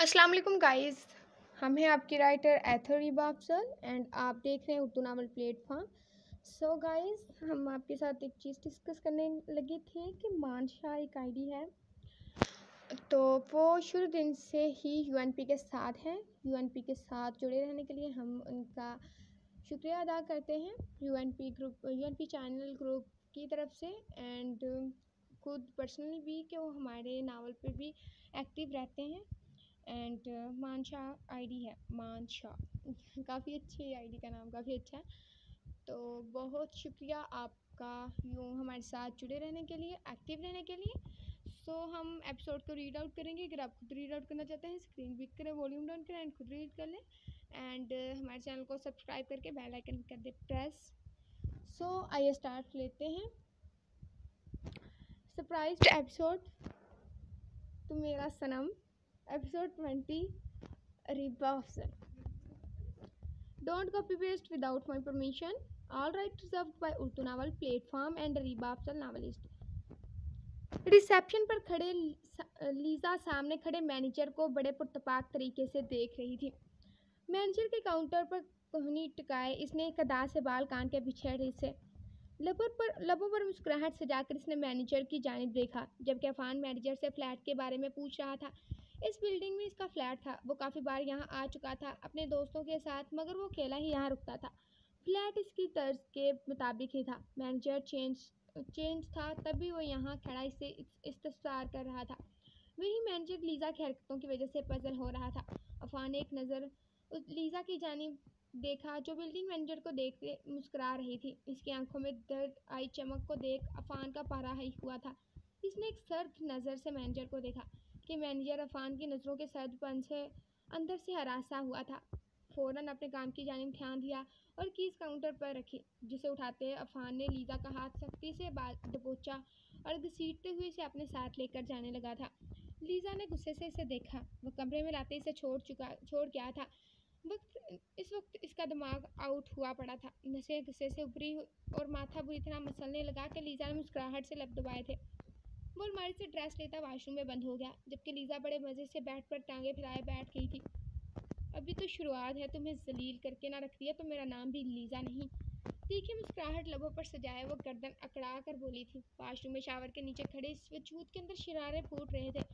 अस्सलाम वालेकुम गाइस। हम हैं आपकी राइटर एथर रिबा अफजल एंड आप देख रहे हैं Urdu novel platform. So guys, हम आपके साथ एक चीज़ डिस्कस करने लगे थे कि मानशा एक आईडी है, तो वो शुरू दिन से ही यूएनपी के साथ हैं। यूएनपी के साथ जुड़े रहने के लिए हम उनका शुक्रिया अदा करते हैं, यूएनपी चैनल ग्रुप की तरफ से एंड खुद पर्सनली भी कि वो हमारे नावल पे भी एक्टिव रहते हैं। एंड मानशा आईडी है, मानशा काफ़ी अच्छी आईडी का नाम, काफ़ी अच्छा है। तो बहुत शुक्रिया आपका यूँ हमारे साथ जुड़े रहने के लिए, एक्टिव रहने के लिए। सो हम एपिसोड को रीड आउट करेंगे। अगर आप खुद रीड आउट करना चाहते हैं, स्क्रीन पिक करें, वॉल्यूम डाउन करें एंड खुद रीड कर लें। एंड हमारे चैनल को सब्सक्राइब करके बेल आइकन कर दे प्रेस। सो आइए स्टार्ट लेते हैं। Surprised episode Tum Mera Sanam, episode 20, Riba Afzal. Don't copy paste without my permission. All rights reserved by Urdu Naval Platform and Riba Afzal novelist. Reception पर खड़े लीजा सामने खड़े मैनेजर को बड़े पुरतपाक तरीके से देख रही थी। मैनेजर के काउंटर पर कोहनी टिकाए इसने एक अदा से बाल कान के पीछे से लबों पर मुस्कुराहट सजाकर इसने मैनेजर की जानिब देखा, जबकि अफान मैनेजर से फ्लैट के बारे में पूछ रहा था। इस बिल्डिंग में इसका फ्लैट था। वो काफ़ी बार यहाँ आ चुका था अपने दोस्तों के साथ, मगर वो अकेला ही यहाँ रुकता था। फ्लैट इसकी तर्ज के मुताबिक ही था। मैनेजर चेंज था, तभी वो यहाँ खड़ा इससे इस्तफसार कर रहा था। वही मैनेजर लीजा की हरकतों की वजह से पजल हो रहा था। अफान ने एक नज़र लीजा की जानिब देखा, जो बिल्डिंग मैनेजर को देखते मुस्कुरा रही थी। इसकी आंखों में दर्द आई चमक को देख अफान का पारा हाई हुआ था। इसने एक सर्द नज़र से मैनेजर को देखा कि मैनेजर अफान की नज़रों के सर्दपन से अंदर से हरासा हुआ था। फ़ौरन अपने काम की जानिब ध्यान दिया और कीज़ काउंटर पर रखी, जिसे उठाते अफान ने लीजा का हाथ सख्ती से दबोचा और घसीटते हुए इसे अपने साथ लेकर जाने लगा था। लीजा ने गुस्से से इसे देखा। वह कमरे में लाते इसे छोड़ गया था। इस वक्त इसका दिमाग आउट हुआ पड़ा था। नसें गुस्से से उभरी और माथा बुरी तरह मसलने लगा कि लीजा ने मुस्कुराहट से लब दबाए थे। वो अलमारी से ड्रेस लेता वॉशरूम में बंद हो गया, जबकि लीजा बड़े मज़े से बेड पर टांगे फैलाए बैठ गई थी। अभी तो शुरुआत है, तुम्हें जलील करके ना रख दिया तो मेरा नाम भी लीजा नहीं। तीखी मुस्कुराहट लबों पर सजाए वो गर्दन अकड़ा कर बोली थी। वॉशरूम में शावर के नीचे खड़े इस वजूद के अंदर शरारे फूट रहे थे।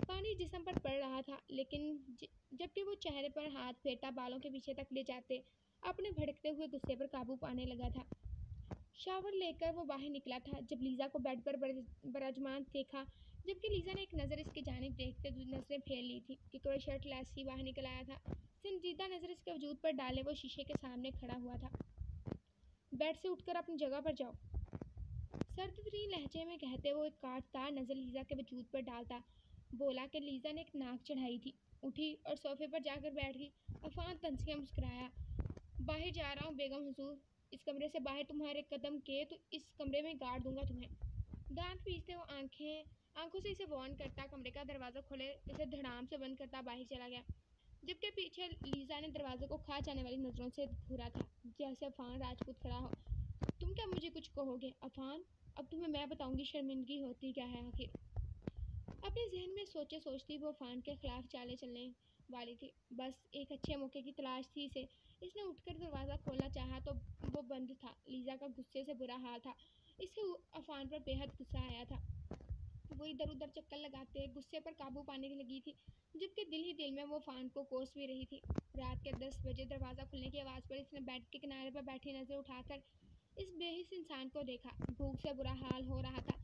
पानी जिस्म पर पड़ रहा था, लेकिन जबकि वो चेहरे पर हाथ फेरता बालों के पीछे तक ले जाते अपने भड़कते हुए गुस्से पर काबू पाने लगा था। शावर लेकर वो बाहर निकला था जब लीजा को बेड पर बराजमान देखा, जबकि लीजा ने एक नज़र इसकी जानिब देखते नजरें फेर ली थी कि कोई शर्ट लेस ही बाहर निकल आया था। संजीदा नज़र इसके वजूद पर डाले वो शीशे के सामने खड़ा हुआ था। बेड से उठकर अपनी जगह पर जाओ, सर्दतरीन लहजे में कहते वो एक काटदार नज़र लीजा के वजूद पर डालता बोला कि लीजा ने एक नाक चढ़ाई थी, उठी और सोफे पर जाकर बैठ गई। अफान तंसिया मुस्कुराया। बाहर जा रहा हूँ बेगम हुजूर, इस कमरे से बाहर तुम्हारे कदम के तो इस कमरे में गाड़ दूंगा तुम्हें। दांत पीसते वो आंखों से इसे वार्न करता कमरे का दरवाज़ा खोले इसे धड़ाम से बंद करता बाहर चला गया, जबकि पीछे लीजा ने दरवाजे को खा जाने वाली नज़रों से घूरा था, जैसे अफान राजपूत खड़ा हो। तुम क्या मुझे कुछ कहोगे अफान? अब तुम्हें मैं बताऊंगी शर्मिंदगी होती क्या है आखिर। अपने जहन में सोचे सोचती वो अफान के खिलाफ चाले चलने वाली थी। बस एक अच्छे मौके की तलाश थी इसे। इसने उठकर दरवाज़ा खोलना चाहा तो वो बंद था। लीजा का गुस्से से बुरा हाल था। इसे अफान पर बेहद गुस्सा आया था। वो इधर उधर चक्कर लगाते गुस्से पर काबू पाने लगी थी, जबकि दिल ही दिल में वो अफान को कोस भी रही थी। रात के 10 बजे दरवाज़ा खुलने की आवाज़ पर इसने बेड के किनारे पर बैठी नज़र उठाकर इस बेहिस इंसान को देखा। भूख से बुरा हाल हो रहा था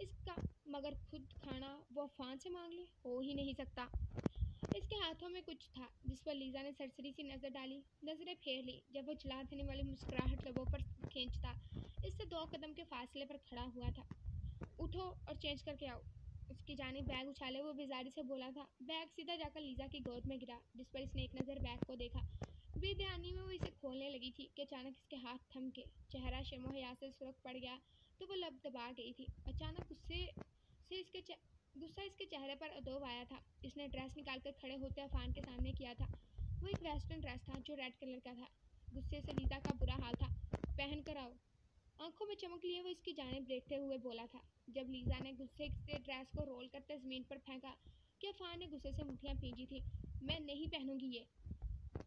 इसका, मगर खुद खाना वो अफान से मांग ले, हो ही नहीं सकता। इसके हाथों में कुछ था जिस पर लीजा ने सरसरी सी नज़र डाली, नज़रें फेर ली जब वो चिल्ला देने वाली मुस्कुराहट लबों पर खींचता इससे 2 कदम के फासले पर खड़ा हुआ था। उठो और चेंज करके आओ। उसकी जानिब बैग उछाले वो बेजारी से बोला था। बैग सीधा जाकर लीजा की गोद में गिरा, जिस पर इसने एक नज़र बैग को देखा। बेध्यानी में वो इसे खोलने लगी थी कि अचानक इसके हाथ थम के चेहरा शर्मो हया से सुर्ख पड़ गया तो वो लब दबा गई थी। अचानक गुस्सा इसके चेहरे पर अदोब आया था। इसने ड्रेस निकालकर खड़े होते अफान के सामने किया था। वो एक वेस्टर्न ड्रेस था जो रेड कलर का था। गुस्से से लीजा का बुरा हाल था। पहन कर आओ। आंखों में चमक लिए वो इसकी जानिब देखते हुए बोला था। जब लीजा ने गुस्से से ड्रेस को रोल करते ज़मीन पर फेंका कि अफान ने गुस्से से मुठ्ठियाँ भींची थी। नहीं पहनूंगी ये।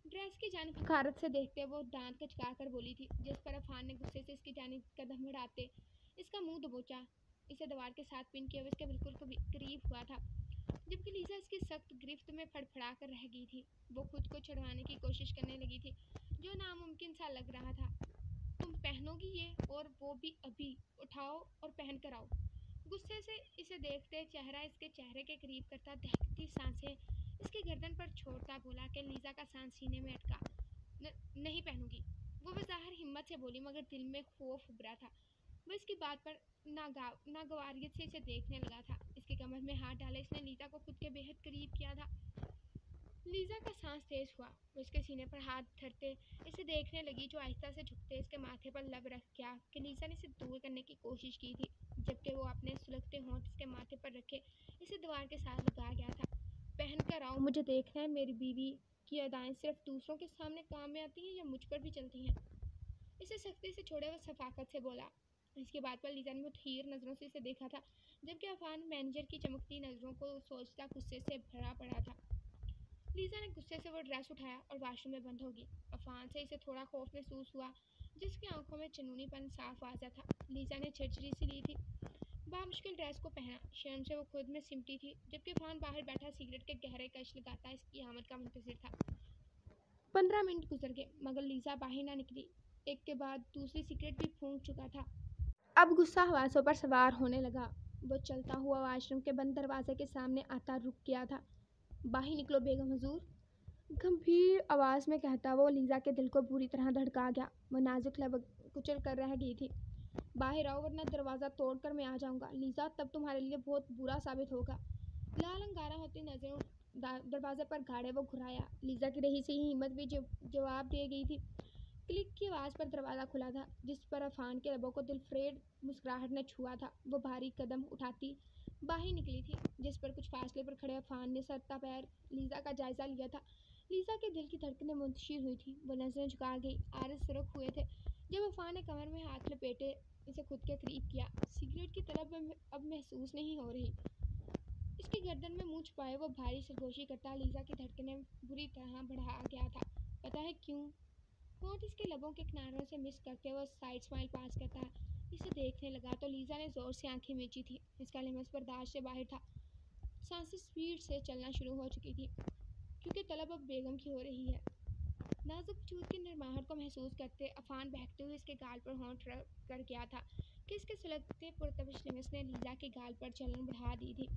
ड्रेस की जानिब हकारत से देखते वो दांत कचका कर बोली थी, जिस पर अफान ने गुस्से से इसकी जानिब कदम बढ़ाते इसका मुंह दबोचा, इसे दीवार के साथ पिन किए इसके बिल्कुल करीब हुआ था, जबकि लीजा इसकी सख्त गिरफ्त में फड़फड़ा कर रह गई थी। वो खुद को छुड़वाने की कोशिश करने लगी थी, जो नामुमकिन सा लग रहा था। तुम पहनोगी ये, और वो भी अभी? उठाओ और पहन कर आओ। गुस्से से इसे देखते चेहरा इसके चेहरे के करीब करता दहकती सांसें इसकी गर्दन पर छोड़ता बोला कि लीजा का सांस सीने में अटका। नहीं पहनूंगी, वो बज़ाहिर हिम्मत से बोली, मगर दिल में खौफ उभरा था। वो इसकी बात पर नागवारियत से इसे देखने लगा था। इसकी कमर में हाथ डाले इसने लीजा को खुद के बेहद करीब किया था। लीजा का सांस तेज हुआ। वो इसके सीने पर हाथ धरते इसे देखने लगी, जो आहिस्ता से झुकते इसके माथे पर लब रख गया कि लीजा ने इसे दूर करने की कोशिश की थी, जबकि वो अपने सुलगते होंठ इसके माथे पर रखे इसे दीवार के साथ लगा गया था। पहन कर आओ, मुझे देखना है मेरी बीवी की अदाएं सिर्फ दूसरों के सामने काम में आती हैं या मुझ पर भी चलती हैं। इसे सख्ती से छोड़े वो सफाकत से बोला। इसके बाद पर लीजा ने मुठीर नजरों से इसे देखा था, जबकि अफान मैनेजर की चमकती नजरों को सोचता गुस्से से भरा पड़ा था। लीजा ने गुस्से से वो ड्रेस उठाया और वाशरूम में बंद होगी। अफान से इसे थोड़ा खौफ महसूस हुआ, जिसकी आंखों में चुनूनीपन साफ वाज़ा था। लीजा ने झिरझिरी सी ली थी, बामुश्किल ड्रेस को पहना। शर्म से वो खुद में सिमटी थी, जबकि अफान बाहर बैठा सिगरेट के गहरे कश लगाता इसकी आमद का मुंतजिर था। 15 मिनट गुजर गए, मगर लीजा बाहर ना निकली। एक के बाद दूसरी सिगरेट भी फूंक चुका था। अब गुस्सा हवासों पर सवार होने लगा। वो चलता हुआ वाशरूम के बंद दरवाजे के सामने आता रुक गया था। बाहर निकलो बेगम हुजूर, गंभीर आवाज़ में कहता वो लीजा के दिल को बुरी तरह धड़का गया। वो नाजुक लब कुचल कर रह गई थी। बाहर आओ, वरना दरवाज़ा तोड़कर मैं आ जाऊंगा। लीजा, तब तुम्हारे लिए बहुत बुरा साबित होगा। लाल अंगारा होती नजरों दरवाजे पर गाड़े वो घुराया। लीजा की रही से ही हिम्मत भी जवाब दे गई थी। क्लिक की आवाज़ पर दरवाज़ा खुला था, जिस पर अफान के लबों को दिलफ्रेड मुस्कुराहट ने छुआ था। वो भारी कदम उठाती बाहर निकली थी, जिस पर कुछ फासले पर खड़े अफान ने सरता पैर लीजा का जायजा लिया था। लीजा के दिल की धड़कनें मुंतशिर हुई थी। वो नजरें झुका गई, आरस सुरख हुए थे, जब अफान ने कमर में हाथ लपेटे इसे खुद के करीब किया। सिगरेट की तलब अब महसूस नहीं हो रही। इसकी गर्दन में मुंह छुपाए वो भारी सरगोशी करता लीजा की धड़कनें बुरी तरह बढ़ा गया था। पता है क्यों? होंठ इसके लबों के किनारों से मिस करते हुए साइड स्माइल पास करता इसे देखने लगा तो लीजा ने जोर से आंखें मीची थी। इसका लिमस बर्दाश्त से बाहर था। सांसें स्पीड से चलना शुरू हो चुकी थी, क्योंकि तलब अब बेगम की हो रही है। नाजुक वजूद की निर्माहट को महसूस करते अफान बहकते हुए इसके गाल पर होंठ रख कर गया था कि इसके सुलगते पुरतबिश लिमस ने लीजा के गाल पर चलन बढ़ा दी थी।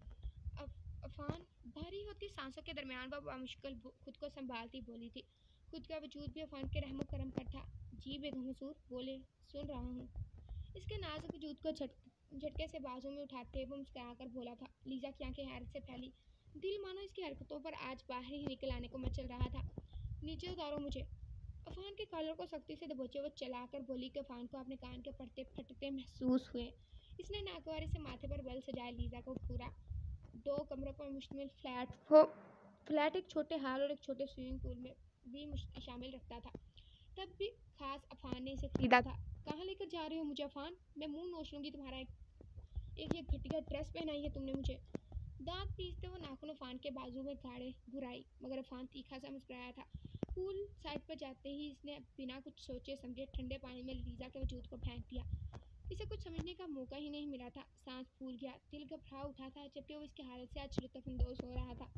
अफान भारी होती सांसों के दरमियान वह बामुश्किल खुद को संभालती बोली थी। खुद का वजूद भी अफान के रहमो करम पर था। जी बेगम हुजूर, बोले, सुन रहा हूँ। इसके नाजुक वजूद को झटके से बाजू में उठाते वो मुस्कुरा कर बोला था। लीजा की आंखें हैरत से फैली, दिल मानो इसकी हरकतों पर आज बाहर ही निकल आने को मचल रहा था। नीचे उतारो मुझे। अफान के कॉलर को सख्ती से दबोचे वो चलाकर बोली कि अफान को अपने कान के पड़ते फटते महसूस हुए। इसने नागवारी से माथे पर बल सजाया लीजा को पूरा 2 कमरों पर मुश्तमिल फ्लैट एक छोटे हाल और एक छोटे स्विमिंग पूल में भी शामिल रखता था। तब भी खास अफान ने इसे खरीदा था। कहाँ लेकर जा रहे हो मुझे अफान? मैं मुंह नोच लूंगी तुम्हारा। एक ये घटिया ड्रेस पहनाई है तुमने मुझे। दांत पीसते वो नाखून अफान के बाजू में गाड़े घुराई, मगर अफान तीखा सा मुस्कुराया था। पूल साइड पर जाते ही इसने बिना कुछ सोचे समझे ठंडे पानी में लीजा के वजूद को फेंक दिया। इसे कुछ समझने का मौका ही नहीं मिला था। सांस फूल गया, दिल घबरा उठा था, जबकि वो इसकी हालत से आज लुत्फानंदोज हो रहा था।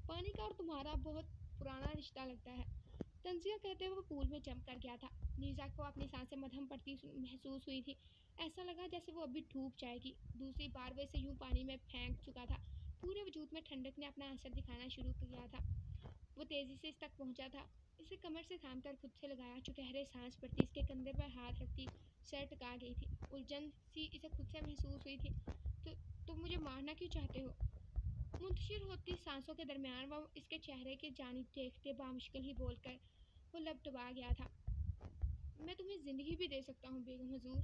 पानी का और तुम्हारा बहुत पुराना रिश्ता लगता है, तंजिया कहते हुए वो पूल में जंप कर गया था। लीजा को अपनी सांसें मध्यम पड़ती महसूस हुई थी। ऐसा लगा जैसे वो अभी डूब जाएगी। दूसरी बार वो इसे यूं पानी में फेंक चुका था। पूरे वजूद में ठंडक ने अपना असर दिखाना शुरू किया था। वो तेजी से इस तक पहुंचा था, इसे कमर से थामकर खुद से लगाया। चुटहरे सांस पड़ती इसके कंधे पर हाथ रखती सर टका गई थी। उलझन सी इसे खुद से महसूस हुई थी। तो तुम मुझे मारना क्यों चाहते हो? मुंतशिर होती सांसों के दरमियान वो इसके चेहरे की जानिब देखते बामुश्किल ही बोलकर वो लब दबा गया था। मैं तुम्हें जिंदगी भी दे सकता हूँ बेगम हुजूर।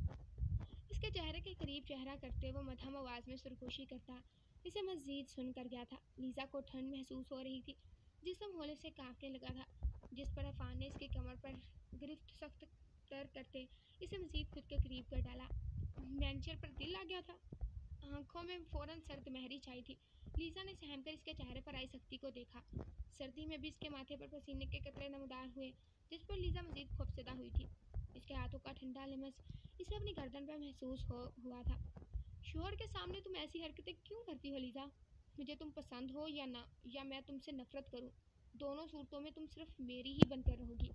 इसके चेहरे के करीब चेहरा करते वो मध्यम आवाज में सरगोशी करता इसे मजीद सुन कर गया था। लीजा को ठंड महसूस हो रही थी, जिस्म होले से कांपने लगा था, जिस पर अफान ने इसकी कमर पर गिरफ्त सख्त करते इसे मजीद खुद के करीब कर डाला। मैनेजर पर दिल आ गया था। आंखों में फौरन सर्द महरी छाई थी। لیزا نے سہم کر اس کے چہرے پر آئی سختی کو دیکھا۔ سردی میں بھی اس کے ماتھے پر پسینے کے قطرے نمودار ہوئے، جس پر لیزا مزید خوفزدہ ہوئی تھی۔ اس کے ہاتھوں کا ٹھنڈا لمس اسے اپنی گردن پر محسوس ہوا تھا۔ شوہر کے سامنے تم ایسی حرکتیں کیوں کرتی ہو لیزا؟ مجھے تم پسند ہو یا نہ، یا میں تم سے نفرت کروں، دونوں صورتوں میں تم صرف میری ہی بن کر رہو گی۔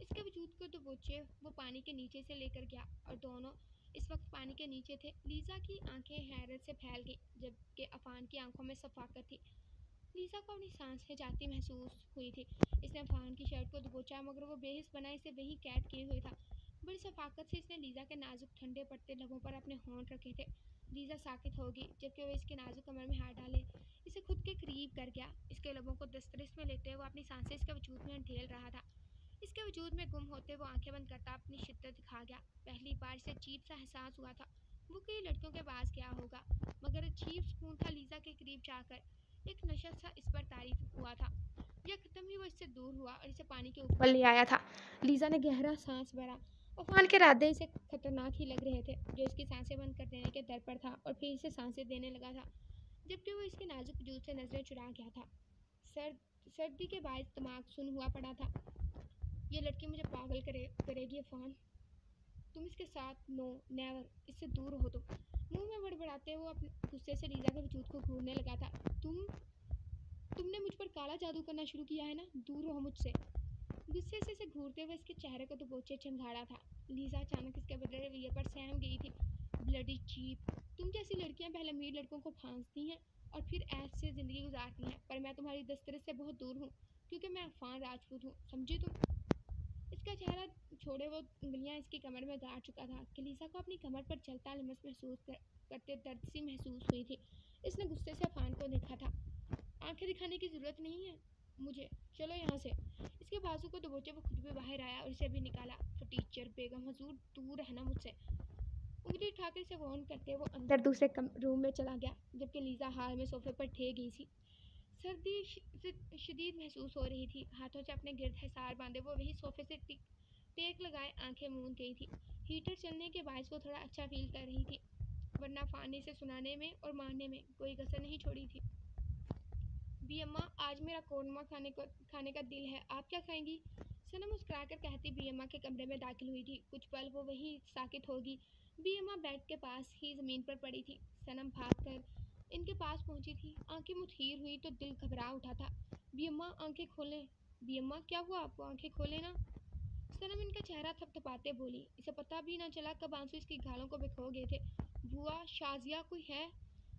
اس کے وجود کو دو بوچے وہ پانی کے نیچے سے لے کر گیا، اور دونوں اس وقت پانی کے نیچے تھے۔ لیزا کی آنکھیں حیرت سے پھیل گئی، جبکہ عفان کی آنکھوں میں صفاقت تھی۔ لیزا کو اپنی سانسیں جاتی محسوس ہوئی تھی۔ اس نے عفان کی شرٹ کو دبوچا، مگر وہ بے حس بنا اسے وہیں قید کیے ہوئے تھا۔ بڑی شفقت سے اس نے لیزا کے نازک ٹھنڈے پڑتے لبوں پر اپنے ہونٹ رکھے تھے۔ لیزا ساکت ہوگی، جبکہ وہ اس کے نازک کمر میں ہاتھ ڈالے اسے خود کے قریب کر گیا۔ اس کے لبوں کو دسترس میں لیتے وہ اپنی سانسیں اس کے وجود میں انڈھیل رہا تھا۔ اس کے وجود میں گم ہوتے وہ آنکھیں بند کرتا اپنی شدت دکھا گیا۔ پہلی بار اسے عجیب سا احساس ہوا تھا۔ وہ کئی لڑکیوں کے پاس گیا ہوگا، مگر عجیب سکون تھا لیزا کے قریب جا کر۔ ایک نشت سا اس پر تعریف ہوا تھا۔ یکدم ہی وہ اس سے دور ہوا اور اسے پانی کے اوپر لے آیا تھا۔ لیزا نے گہرا سانس بھرا۔ عفان کے ارادے اسے خطرناک ہی لگ رہے تھے، جو اس کی سانسیں بند کر دینے کے در پر تھا اور پھر اسے سانسیں دینے لگا تھا، جبکہ وہ اس کے نازک وجود سے نظریں چرا گیا تھا۔ سردی کے باعث دماغ سن ہوا پڑا تھا۔ یہ لڑکی مجھے پاگل کرے گی عفان، تم اس کے ساتھ نو نیور، اس سے دور ہو تم۔ منہ میں بڑبڑاتے وہ اپنے غصے سے لیزا کے وجود کو گھورنے لگا تھا۔ تم نے مجھ پر کالا جادو کرنا شروع کیا ہے نا، دور رہو مجھ سے۔ غصے سے اسے گھورتے ہوئے اس کے چہرے کو دبوچے چمگاڑا تھا۔ لیزا اچانک اس کے بدلے رویے پر سہم گئی تھی۔ بلڈی چیپ، تم جیسی لڑکیاں پہلے امیر لڑکوں کو پھانستی ہیں اور پھر ایش سے زندگی گزارتی ہیں، پر میں تمہاری دسترس سے بہت دور ہوں، کیونکہ میں عفان راجپوت ہوں، سمجھی تم؟ اس کا چہرہ چھوڑے وہ انگلیاں اس کی کمر میں گاڑ چکا تھا کہ لیزا کو اپنی کمر پر چلتا لمس محسوس کرتے درد سی محسوس ہوئی تھی۔ اس نے غصے سے عفان کو دیکھا تھا۔ آنکھیں دکھانے کی ضرورت نہیں ہے مجھے، چلو یہاں سے۔ اس کے بازو کو دبوچے وہ خود بھی باہر آیا اور اسے بھی نکالا۔ ٹیچر بیگم حضور، دور رہنا مجھ سے۔ انگلی اٹھا کر اسے وارن کرتے وہ اندر دوسرے روم میں چلا گیا، جبکہ لیزا حال میں صوفے پر ٹھے گئی سی۔ سردی شدید محسوس ہو رہی تھی۔ ہاتھوں سے اپنے گرد حصار باندھے وہ وہی صوفے سے ٹیک لگائے آنکھیں موند گئی تھی۔ ہیٹر چلنے کے باعث وہ تھوڑا اچھا فیل کر رہی تھی، ورنہ عفان نے اسے سنانے میں اور مارنے میں کوئی کسر نہیں چھوڑی تھی۔ بی اماں، آج میرا قورمہ کھانے کا دل ہے، آپ کیا کھائیں گی؟ صنم مسکرا کر کہتی بی اماں کے کمرے میں داخل ہوئی تھی۔ کچھ پل وہ وہیں ساکت ہوگی۔ بی اماں بیڈ کے پاس ہی زمین پر پڑی تھی۔ صنم بھاگ کر ان کے پاس پہنچی تھی۔ آنکھیں متحیر ہوئی تو دل گھبرا اٹھا تھا۔ بی اماں آنکھیں کھولیں۔ بی اماں کیا ہوا آپ کو، آنکھیں کھولیں نا۔ صنم ان کا چہرہ تھپتھپاتے بولی۔ اسے پتہ بھی نہ چلا کب آنسو اس کی گالوں کو بکھو گئے تھے۔ بوا، شازیہ کوئی ہے؟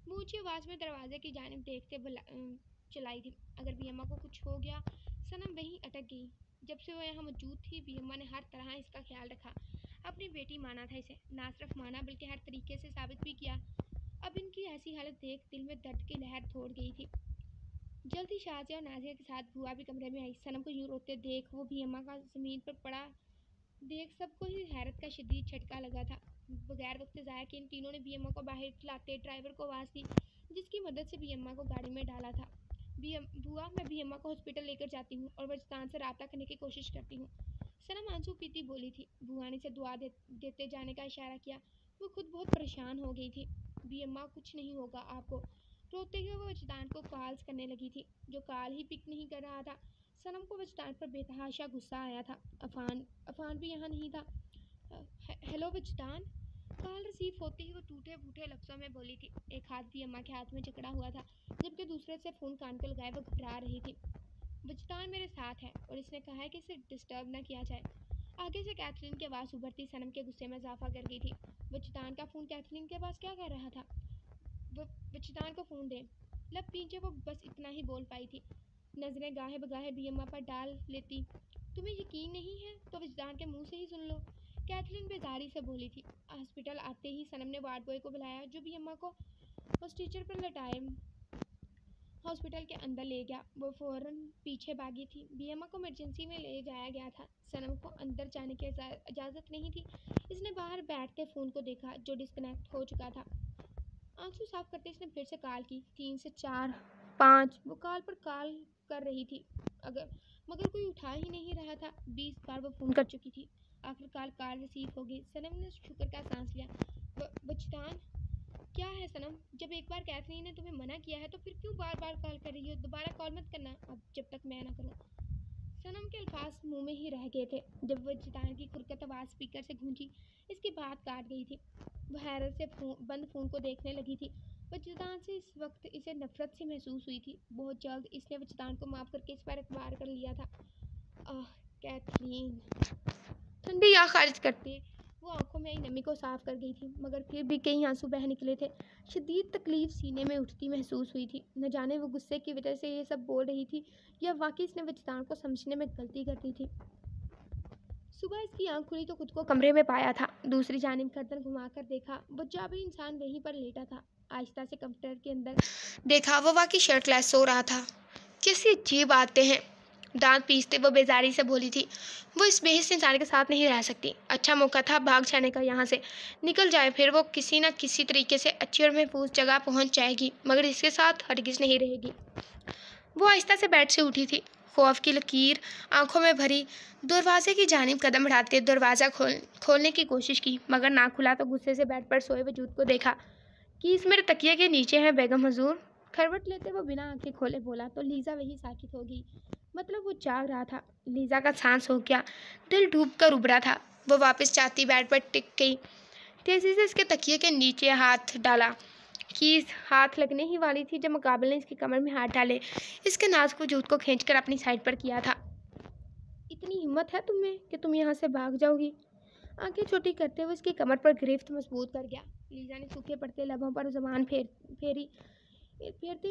وہ اونچی آواز میں دروازے کی جانب دیکھتے چلائی تھی۔ اگر بی اماں کو کچھ ہو گیا۔ صنم وہیں اٹک گئی۔ جب سے وہ یہاں موجود تھی بی اماں نے ہر طرح اس کا خیال رکھا۔ اپنی بیٹی مانا تھا اسے، نہ صرف مانا بلکہ ہر طریقے سے ثابت بھی کیا۔ اب ان کی ایسی حالت دیکھ دل میں درد کی لہر دوڑ گئی تھی۔ جلد ہی شازیہ اور نازیہ کے ساتھ بوا بھی کمرے میں آئی۔ صنم کو یوں روتے دیکھ وہ بی اماں کا زمین پر پڑا دیکھ سب کو ہی حیرت کا شدید جھٹکا لگا تھا۔ بغیر وقت ضائع کے ان تینوں نے بی اماں کو باہر کھلاتے ڈرائیور کو آواز دی، جس کی مدد سے بی اماں کو گاڑی میں ڈالا تھا۔ بوا، میں بی اماں کو ہاسپٹل لے کر جاتی ہوں اور وجدان سے رابطہ کرنے کی کوشش کرتی ہوں۔ صنم آنسو پیتی بولی تھی۔ بوا نے اسے دعا دیتے جانے کا اشارہ کیا۔ وہ خود بہت پریشان ہو گئی تھی۔ بی اماں، کچھ نہیں ہوگا آپ کو۔ روتے ہوئے وہ وجدان کو کالز کرنے لگی تھی، جو کال ہی پک نہیں کر رہا تھا۔ صنم کو وجدان پر بے تحاشا غصہ آیا تھا۔ عفان بھی یہاں نہیں تھا۔ ہیلو وجدان۔ کال ریسیو ہوتے ہی وہ ٹوٹے پھوٹے لفظوں میں بولی تھی۔ ایک ہاتھ بی اماں کے ہاتھ میں جکڑا ہوا تھا، جبکہ دوسرے سے فون کان کو لگائے وہ گھبرا رہی تھی۔ وجدان میرے ساتھ ہے اور اس نے کہا ہے کہ اسے ڈسٹرب نہ کیا جائے۔ آگے سے کیتھرین کی آواز ابھرتی صنم کے غصے میں اضافہ کر گئی تھی۔ وجدان کا فون کیتھرین کے پاس کیا کر رہا تھا؟ وجدان کو فون دیں۔ لب پیچھے وہ بس اتنا ہی بول پائی تھی۔ نظریں گاہے بگاہے بی اماں پر ڈال لیتی۔ تمہیں یقین نہیں ہے تو وجدان کے منہ سے ہی سن لو، کیتھرین بیزاری سے بولی تھی۔ ہاسپٹل آتے ہی صنم نے وارڈ بوائے کو بلایا، جو بی اماں کو اسٹریچر پر لٹائے ہاسپٹل کے اندر لے گیا۔ وہ فوراً پیچھے بھاگی تھی۔ بی اماں کو ایمرجنسی میں لے جایا گیا تھا۔ صنم کو اندر جانے کی اجازت نہیں تھی۔ اس نے باہر بیٹھتے فون کو دیکھا، جو ڈسکنیکٹ ہو چکا تھا۔ آنسو صاف کرتے اس نے پھر سے کال کی، 3 سے 4 5۔ وہ کال پر کال کر رہی تھی، مگر کوئی اٹھا ہی نہیں رہا تھا۔ 20 بار وہ فون کر چکی تھی۔ آخر کال ریسیو ہو گئی۔ صنم نے شکر کا سانس لیا۔ وجدان کیا ہے سنم؟ جب ایک بار کیتھرین نے تمہیں منع کیا ہے تو پھر کیوں بار بار کال کر رہی ہو؟ دوبارہ کال مت کرنا اب جب تک میں نہ کروں۔ سنم کے الفاظ منہ میں ہی رہ گئے تھے جب وہ جتان کی خرکت آواز اسپیکر سے گونجی۔ اس کی بات کاٹ گئی تھی۔ وہ حیرت سے بند فون کو دیکھنے لگی تھی۔ وجدان سے اس وقت اسے نفرت سی محسوس ہوئی تھی۔ بہت جلد اس نے وجدان کو معاف کر کے اس پر اعتبار کر لیا تھا۔ کیتھرین ٹھنڈی آنکھ خارج کرتے وہ آنکھوں میں آئی نمی کو صاف کر گئی تھی، مگر پھر بھی کئی آنسو بہہ نکلے تھے۔ شدید تکلیف سینے میں اٹھتی محسوس ہوئی تھی۔ نہ جانے وہ غصے کی وجہ سے یہ سب بول رہی تھی یا واقعی اس نے وجدان کو سمجھنے میں غلطی کر دی تھی۔ صبح اس کی آنکھ کھلی تو خود کو کمرے میں پایا تھا۔ دوسری جانب گردن گھما کر دیکھا، وہ جابری انسان وہیں پر لیٹا تھا۔ آہستہ سے کمپیوٹر کے اندر دیکھا، وہ واقعی شرٹ لیس سو رہا تھا۔ کیسی عجیب باتیں ہیں، دانت پیستے وہ بیزاری سے بولی تھی۔ وہ اس بے حس انسان کے ساتھ نہیں رہ سکتی۔ اچھا موقع تھا بھاگ جانے کا، یہاں سے نکل جائے، پھر وہ کسی نہ کسی طریقے سے اچھی اور محفوظ جگہ پہنچ جائے گی، مگر اس کے ساتھ ہرگز نہیں رہے گی۔ وہ آہستہ سے بیڈ سے اٹھی تھی، خوف کی لکیر آنکھوں میں بھری۔ دروازے کی جانب قدم بڑھاتے دروازہ کھولنے کی کوشش کی، مگر نہ کھلا تو غصے سے بیڈ پر سوئے وجود کو دیکھا۔ کیس میرے تکیے کے نیچے ہیں بیگم حضور۔ کھروٹ لیتے وہ بنا آنکھیں کھولے بولا تو لیزا وہی ساکت ہو گئی۔ مطلب وہ جاگ رہا تھا۔ لیزا کا سانس ہو گیا، دل ڈوب کر ابھرا تھا۔ وہ واپس چاہتی بیڈ پر ٹک گئی، تیزی سے اس کے تکیے کے نیچے ہاتھ ڈالا۔ کیس ہاتھ لگنے ہی والی تھی جب مقابل نے اس کی کمر میں ہاتھ ڈالے، اس کے نازک وجود کو کھینچ کر اپنی سائڈ پر کیا تھا۔ اتنی ہمت ہے تم میں کہ تم یہاں سے بھاگ جاؤ گی؟ آنکھیں چھوٹی کرتے ہوئے اس کی کمر پر گرفت مضبوط کر گیا۔ لیزا نے سوکھے پڑتے لبوں پر زبان پھیرتے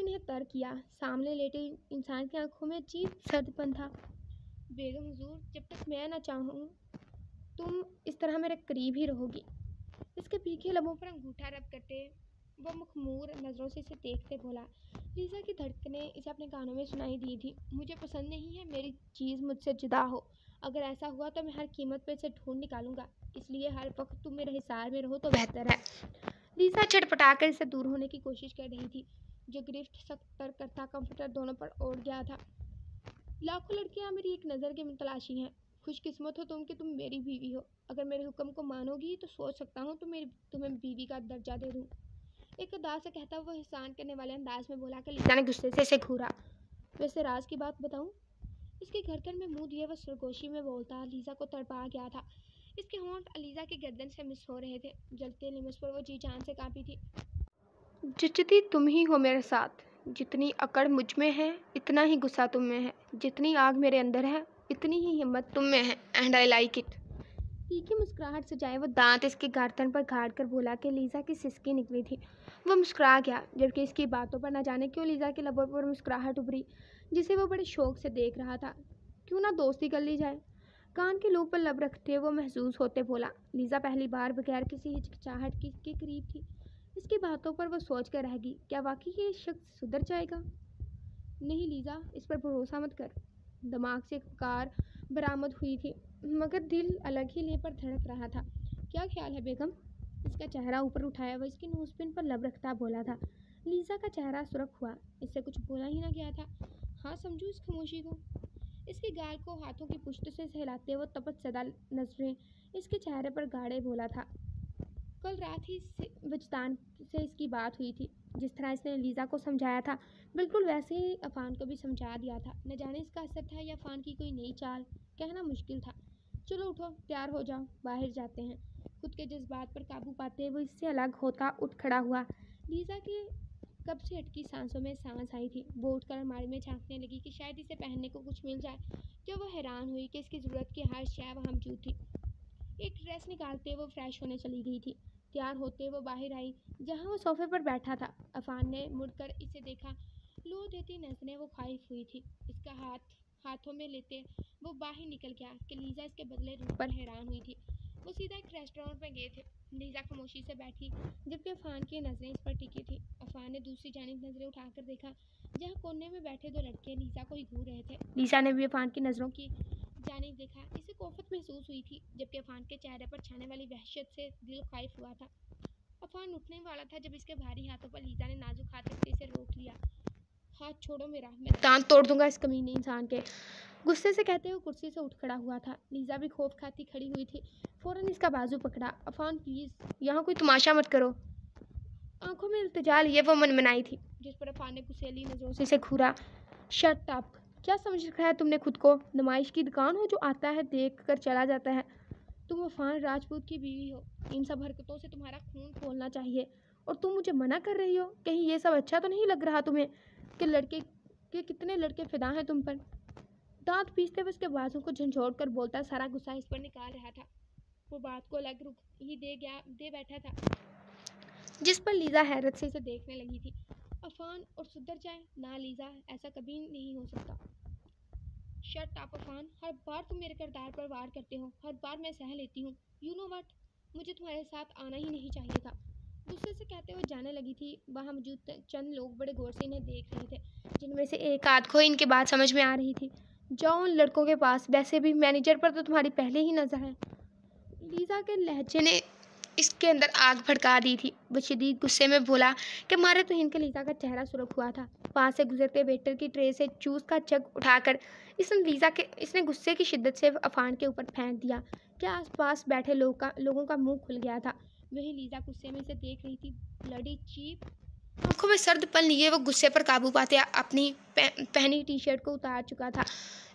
انہیں تر کیا۔ سامنے لیٹے انسان کی آنکھوں میں عجیب سرد پن تھا۔ بیگم حضور، جب تک میں نہ چاہوں تم اس طرح میرے قریب ہی رہو گی۔ اس کے پیکھے لبوں پر انگوٹھا رب کرتے وہ مخمور نظروں سے اسے دیکھتے بولا۔ لیزا کی دھڑکنیں اسے اپنے کانوں میں سنائی دی تھی۔ مجھے پسند نہیں ہے میری چیز مجھ سے جدا ہو۔ اگر ایسا ہوا تو میں ہر قیمت پہ اسے ڈھونڈ نکالوں گا، اس لیے ہر وقت تم میرے حصار میں رہو تو بہتر ہے۔ لیزا چھٹپٹا کر اسے دور ہونے کی کوشش کر رہی تھی، جو گرفت سخت تر کرتا کمپیوٹر دونوں پر اوڑھ گیا تھا۔ لاکھوں لڑکیاں میری ایک نظر کے تلاشی ہیں۔ خوش قسمت ہو تم کہ تم میری بیوی ہو۔ اگر میرے حکم کو مانو گی تو سوچ سکتا ہوں تو تمہیں بیوی کا درجہ دے دوں۔ ایک ادا سے کہتا وہ احسان کرنے والے انداز میں بولا کہ لیزا نے غصے سے اسے گھورا۔ ویسے راز کی بات بتاؤں؟ اس کی گردن میں منہ دیے وہ سرگوشی میں بولتا لیزا کو تڑپا گیا تھا۔ اس کے ہونٹ لیزا کی گردن سے مس ہو رہے تھے۔ جلتے لمس پر وہ جی جان سے کانپی تھی۔ جچتی تم ہی ہو میرے ساتھ۔ جتنی اکڑ مجھ میں ہے اتنا ہی غصہ تم میں ہے، جتنی آگ میرے اندر ہے اتنی ہی ہمت تم میں ہے، اینڈ آئی لائک اٹ۔ تیکھی مسکراہٹ سے جائے وہ دانت اس کی گردن پر گاڑ کر بولا کہ لیزا کی سسکی نکلی تھی۔ وہ مسکرا گیا، جبکہ اس کی باتوں پر نہ جانے کیوں لیزا کے لبوں پر مسکراہٹ ابھری، جسے وہ بڑے شوق سے دیکھ رہا تھا۔ کیوں نہ دوستی کر لی جائے؟ کان کے لوب پر لب رکھتے وہ محظوظ ہوتے بولا۔ لیزا پہلی بار بغیر کسی ہچکچاہٹ کے قریب تھی۔ اس کی باتوں پر وہ سوچ کر رہ گئی، کیا واقعی یہ شخص سدھر جائے گا؟ نہیں لیزا، اس پر بھروسہ مت کر۔ دماغ سے کار برآمد ہوئی تھی، مگر دل الگ ہی لے پر دھڑک رہا تھا۔ کیا خیال ہے بیگم؟ اس کا چہرہ اوپر اٹھایا وہ اس کی نوز پن پر لب رکھتا بولا تھا۔ لیزا کا چہرہ سرخ ہوا، اس سے کچھ بولا ہی نہ گیا تھا۔ ہاں سمجھو اس خاموشی کو۔ اس کی گال کو ہاتھوں کی پشت سے سہلاتے وہ تپش زدہ نظریں اس کے چہرے پر گاڑے بولا تھا۔ کل رات ہی وجدان سے اس کی بات ہوئی تھی، جس طرح اس نے لیزا کو سمجھایا تھا بالکل ویسے ہی عفان کو بھی سمجھا دیا تھا۔ نہ جانے اس کا اثر تھا یا عفان کی کوئی نئی چال، کہنا مشکل تھا۔ چلو اٹھو، تیار ہو جاؤ، باہر جاتے ہیں۔ خود کے جذبات پر قابو پاتے وہ اس سے الگ ہوتا اٹھ کھڑا ہوا۔ لیزا کے کب سے اٹکی سانسوں میں سانس آئی تھی۔ وہ اٹھ کر الماری میں جھانکنے لگی کہ شاید اسے پہننے کو کچھ مل جائے، تو وہ حیران ہوئی کہ اس کی ضرورت کی ہر شے وہاں موجود تھی۔ ایک ڈریس نکالتے وہ فریش ہونے چلی گئی تھی۔ تیار ہوتے وہ باہر آئی جہاں وہ صوفے پر بیٹھا تھا۔ عفان نے مڑ کر اسے دیکھا، لو دیتی نظریں وہ خائف ہوئی تھی۔ اس کا ہاتھوں میں لیتے وہ باہر نکل گیا کہ لیزا اس کے بدلے روپ پر حیران ہوئی تھی۔ وہ سیدھا ایک ریسٹورانٹ میں گئے تھے۔ لیزا خاموشی سے بیٹھی جبکہ عفان کی نظریں اس پر ٹکی تھی۔ عفان نے دوسری جانب نظریں اٹھا کر دیکھا جہاں کونے میں بیٹھے دو لڑکے لیزا کو ہی گھور رہے تھے۔ لیزا نے بھی عفان کی نظروں کی جانب دیکھا، اسے کوفت محسوس ہوئی تھی، جبکہ عفان کے چہرے پر چھانے والی وحشت سے دل خائف ہوا تھا۔ عفان اٹھنے والا تھا جب اس کے بھاری ہاتھوں پر لیزا نے نازک ہاتھ رکھتے اسے روک لیا۔ ہاتھ چھوڑو میرا، میں دانت توڑ دوں گا اس کمینے انسان کے، غصے سے کہتے ہوئے کرسی سے اٹھ کھڑا ہوا تھا۔ لیزا بھی خوف کھاتی کھڑی ہوئی تھی، فوراً اس کا بازو پکڑا۔ عفان پلیز، یہاں کوئی تماشا مت کرو۔ आंखों में इल्तिजा लिए वो मनमनाई थी, जिस पर अफान ने गुस्सैली नजरों से इसे घूरा। शट अप, क्या समझ रखा है तुमने खुद को? नुमाइश की दुकान हो जो आता है देख कर चला जाता है? तुम अफान राजपूत की बीवी हो, इन सब हरकतों से तुम्हारा खून खोलना चाहिए, और तुम मुझे मना कर रही हो? कहीं ये सब अच्छा तो नहीं लग रहा तुम्हें कि कितने लड़के फिदा हैं तुम पर? दांत पीसते हुए उसके बाजू को झंझोड़ कर बोलता सारा गुस्सा इस पर निकाल रहा था। वो बात को अलग रुख ही दे बैठा था, जिस पर लीजा हैरत से इसे देखने लगी थी। अफान और सुधर जाए ना लीजा, ऐसा कभी नहीं हो सकता। शट अप अफान, हर बार तुम मेरे किरदार पर वार करते हो, हर बार मैं सह लेती हूँ। यू नो वट, मुझे तुम्हारे साथ आना ही नहीं चाहिए था। गुस्से से कहते हुए जाने लगी थी। वहाँ मौजूद चंद लोग बड़े गौर से इन्हें देख रहे थे, जिनमें से एक आध को इनकी बात समझ में आ रही थी। जाओ उन लड़कों के पास, वैसे भी मैनेजर पर तो तुम्हारी पहले ही नजर है। लीजा के लहजे ने इसके अंदर आग भड़का दी थी। वो शदीद गुस्से में बोला कि मारे तो इनके लीजा का चेहरा सुर्ख हुआ था। पास से गुजरते वेटर की ट्रे से जूस का जग उठाकर इसने गुस्से की शिद्दत से अफान के ऊपर फेंक दिया कि आसपास बैठे लोगों का मुंह खुल गया था। वही लीजा गुस्से में इसे देख रही थी। Bloody cheap. आंखों में सर्द पल लिए वो गुस्से पर काबू पाते अपनी पहनी टी शर्ट को उतार चुका था।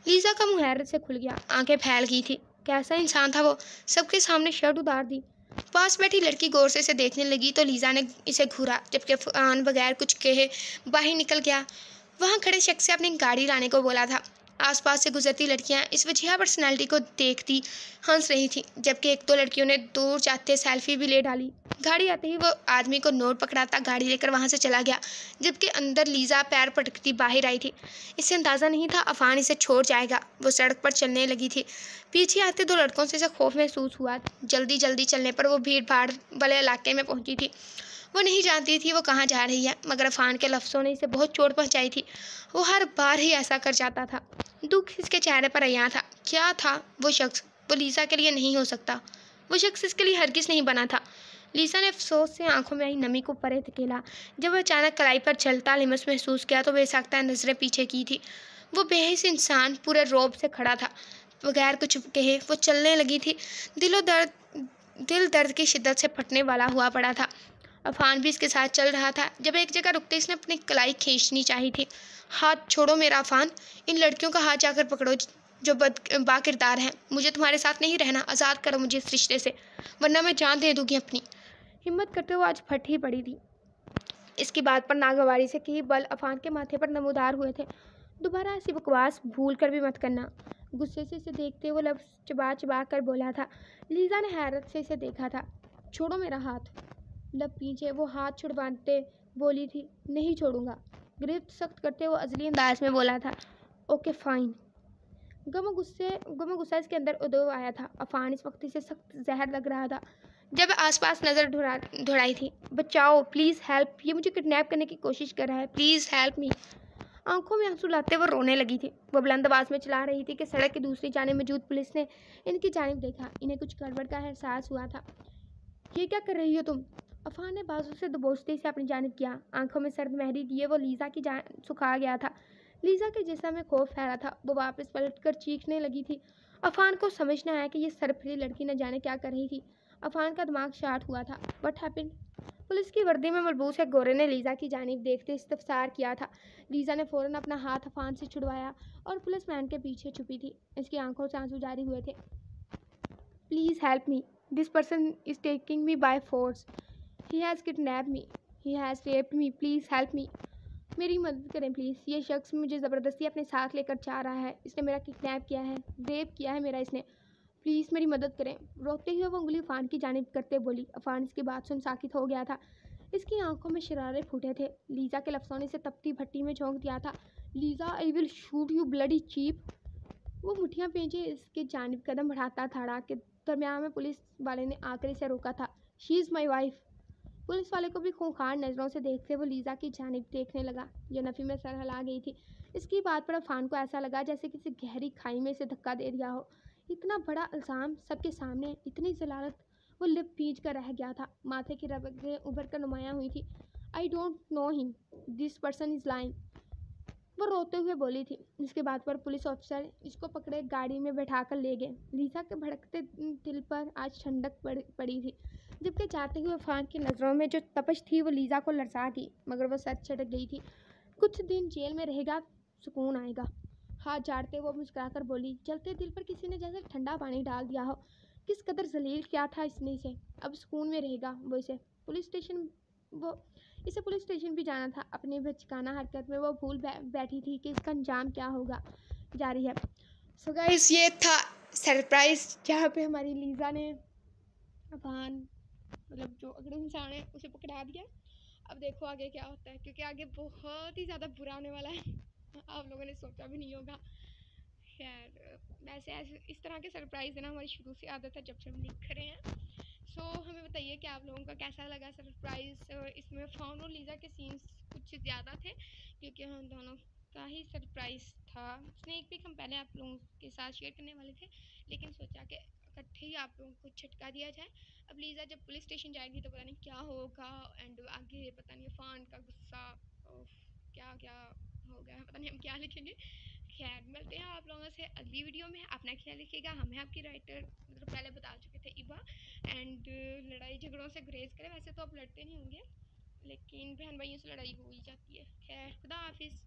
लीजा का मुंह हैरत से खुल गया, आंखें फैल गई थी। कैसा इंसान था वो, सबके सामने शर्ट उतार दी। पास बैठी लड़की गौर से इसे देखने लगी तो लीजा ने इसे घूरा, जबकि अफान बगैर कुछ कहे बाहर निकल गया। वहाँ खड़े शख्स से अपनी गाड़ी लाने को बोला था। आसपास से गुजरती लड़कियां इस वजह पर्सनालिटी को देखती हंस रही थीं, जबकि एक दो लड़कियों ने दूर जाते सेल्फी भी ले डाली। गाड़ी आते ही वो आदमी को नोट पकड़ाता गाड़ी लेकर वहाँ से चला गया, जबकि अंदर लीजा पैर पटकती बाहर आई थी। इसे अंदाज़ा नहीं था अफान इसे छोड़ जाएगा। वो सड़क पर चलने लगी थी। पीछे आते दो लड़कों से इसे खौफ महसूस हुआ। जल्दी जल्दी चलने पर वो भीड़ भाड़ वाले इलाके में पहुंची थी। वो नहीं जानती थी वो कहाँ जा रही है, मगर अफान के लफ्ज़ों ने इसे बहुत चोट पहुंचाई थी। वो हर बार ही ऐसा कर जाता था। दुख इसके चेहरे पर अयां था। क्या था वो शख्स? वो लीजा के लिए नहीं हो सकता। वो शख्स इसके लिए हरगिज़ नहीं बना था। लीसा ने अफसोस से आंखों में आई नमी को परे धकेला। जब वह अचानक कलाई पर चलता लिमस महसूस किया तो बेसाख्ता नजरें पीछे की थी। वो बेहिस इंसान पूरे रौब से खड़ा था। बगैर कुछ कहे वो चलने लगी थी। दिल दर्द की शिद्दत से फटने वाला हुआ पड़ा था। अफान भी इसके साथ चल रहा था। जब एक जगह रुकते इसने अपनी कलाई खींचनी चाहिए थी। हाथ छोड़ो मेरा अफान, इन लड़कियों का हाथ जाकर पकड़ो जो बाकिरदार हैं। मुझे तुम्हारे साथ नहीं रहना, आज़ाद करो मुझे इस रिश्ते से, वरना मैं जान दे दूंगी अपनी। हिम्मत करते हुए आज फट ही पड़ी थी। इसकी बात पर नागवारी से कई बल अफान के माथे पर नमूदार हुए थे। दोबारा ऐसी बकवास भूल कर भी मत करना। गुस्से से इसे देखते वो लफ्ज़ चबा चबा कर बोला था। लीजा ने हैरत से इसे देखा था। छोड़ो मेरा हाथ। लब पीछे वो हाथ छुड़वाते बोली थी। नहीं छोड़ूंगा। गिरफ्त सख्त करते वो अजली अंदाज में बोला था। Okay fine. गम गुस्सा इसके अंदर उदय आया था। अफान इस वक्त इसे सख्त जहर लग रहा था। जब आसपास नज़र ढुड़ाई थी। बचाओ प्लीज़ हेल्प, ये मुझे किडनैप करने की कोशिश कर रहा है, प्लीज़ हेल्प मी। आंखों में आंसू लाते वो रोने लगी थी। वो बुलंद आवाज़ में चिल्ला रही थी कि सड़क की दूसरी जानिब मौजूद पुलिस ने इनकी जानिब देखा। इन्हें कुछ गड़बड़ का एहसास हुआ था। ये क्या कर रही हो तुम? अफान ने बाजू से दबोचते से अपनी जानिब किया। आंखों में सर्द मेहरी दिए वो लीजा की जान सुखा गया था। लीजा के जिस्म में खौफ फैला था। वो वापस पलटकर चीखने लगी थी। अफान को समझ न आया कि ये सरफरी लड़की न जाने क्या कर रही थी। अफान का दिमाग शार्ट हुआ था। What happened? पुलिस की वर्दी में मलबूस एक गोरे ने लीजा की जानिब देखते इस्तफसार किया था। लीजा ने फौरन अपना हाथ अफान से छुड़वाया और पुलिस मैन के पीछे छुपी थी। इसकी आंखों से आंसू जारी हुए थे। Please help me, this person is taking me by force, he has kidnap me, he has raped me, please help me. मेरी मदद करें प्लीज़। ये शख्स मुझे ज़बरदस्ती अपने साथ लेकर जा रहा है। इसने मेरा किडनैप किया है, रेप किया है मेरा इसने, प्लीज़ मेरी मदद करें। रोते हुए वो उंगली अफान की जानिब करते बोली। अफान इसकी बात सुन साकित हो गया था। इसकी आंखों में शरारे फूटे थे। लीजा के लफ्ज़ों ने इसे तपती भट्टी में झोंक दिया था। Liza, I will shoot you bloody cheap. वो मुठ्ठियाँ पेंचे इसके जानिब कदम बढ़ाता था कि दरमियान में पुलिस वाले ने आकर इसे रोका था। She is my wife. Police वाले को भी खूंखार नज़रों से देखते वो लीजा की जानिब देखने लगा। यह नफ़ी में सर हिला गई थी। इसकी बात पर अफान को ऐसा लगा जैसे किसी गहरी खाई में इसे धक्का दे दिया हो। इतना बड़ा इल्ज़ाम सबके सामने, इतनी जलालत। वो लिप पींच कर रह गया था। माथे की रगें उभर कर नुमायाँ हुई थी। I don't know him, this person is lying. वो रोते हुए बोली थी। इसके बाद पर पुलिस ऑफिसर इसको पकड़े गाड़ी में बैठा कर ले गए। लीजा के भड़कते दिल पर आज ठंडक पड़ी थी। جبکہ جاتے ہوئے عرفان کی نظروں میں جو تپش تھی وہ لیزا کو لرزا دی، مگر وہ سچ چھٹک گئی تھی۔ کچھ دن جیل میں رہے گا، سکون آئے گا۔ ہاتھ جھاڑتے وہ مسکرا کر بولی، جلتے دل پر کسی نے جیسے ٹھنڈا پانی ڈال دیا ہو۔ کس قدر ذلیل کیا تھا اس نے اسے، اب سکون میں رہے گا۔ اسے پولیس اسٹیشن بھی جانا تھا۔ اپنی بچکانہ حرکت میں وہ بھول بیٹھی تھی کہ اس کا انجام کیا ہوگا جاری ہے۔ سو گائز، یہ تھا سرپرائز جہاں پہ ہماری لیزا نے عرفان مطلب جو اگلے انسان ہے اسے پکڑا دیا۔ اب دیکھو آگے کیا ہوتا ہے، کیونکہ آگے بہت ہی زیادہ برا ہونے والا ہے، آپ لوگوں نے سوچا بھی نہیں ہوگا۔ خیر، ویسے اس طرح کے سرپرائز دینا ہماری شروع سے عادت ہے جب سے ہم لکھ رہے ہیں۔ سو ہمیں بتائیے کہ آپ لوگوں کا کیسا لگا سرپرائز۔ اس میں عرفان اور لیزا کے سینس کچھ زیادہ تھے کیونکہ ہم دونوں کا ہی سرپرائز تھا۔ اسنیک پک ہم پہلے آپ لوگوں کے ساتھ شیئر کرنے والے تھے، لیکن سوچا کہ اکٹھے ہی آپ لوگوں کو چھٹکا دیا جائے۔ اب لیزا جب پولیس اسٹیشن جائے گی تو پتہ نہیں کیا ہوگا، اینڈ آگے پتہ نہیں عرفان کا غصہ، کیا کیا ہوگا، پتہ نہیں ہم کیا لکھیں گے۔ خیر، ملتے ہیں آپ لوگوں سے اگلی ویڈیو میں۔ اپنا خیال رکھیے گا۔ ہمیں آپ کی رائٹر مطلب پہلے بتا چکے تھے ایبا، اینڈ لڑائی جھگڑوں سے گریز کریں۔ ویسے تو آپ لڑتے نہیں ہوں گے، لیکن بہن بھائیوں سے لڑائی ہو ہی جاتی ہے۔ خیر، خدا حافظ۔